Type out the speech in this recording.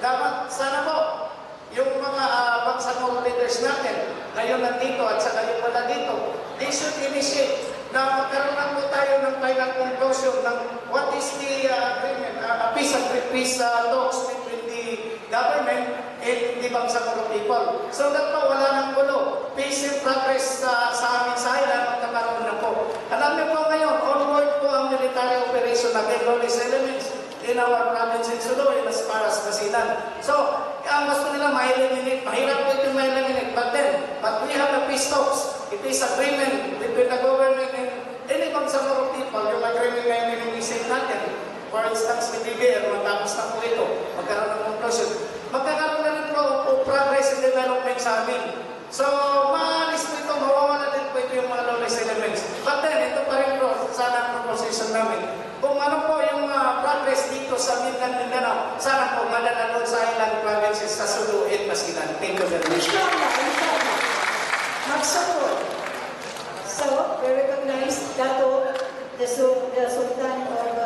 Dapat sana po, yung mga bangsamoro leaders natin, ngayon nandito at saka yung wala dito, they should initiate na magkaroon na po tayo ng final conclusion ng what is the agreement, peace talks between the government and the bangsamoro people. So that po, wala nang gulo. Peace and progress sa amin sa island, magkakaroon na po. Alam niyo po ngayon, onward po ang military operation natin, Lawless elements in our province in Sulu and as far as Basilan. So, ang gusto nila ma-eliminate, mahirap po ito ma-eliminate, but we have a peace talks. It is agreement between the government and any bangsamoro people, yung agreement na yung natin. For instance, ni BBR, matapos na po ito, magkaroon ng conclusion. Magkakaroon na rin po progress and development sa amin. So, maalis po ito, mawawala din po ito yung mga lawless elements. But then, ito pa rin po, sana ang proposition namin. Kung ano po yung progress dito sa Mindanao, sana po madala doon sa island provinces sa Sulu at Basilan. Thank you very much. Inshallah. Mag-support. So, we recognize Dato, the Sultan of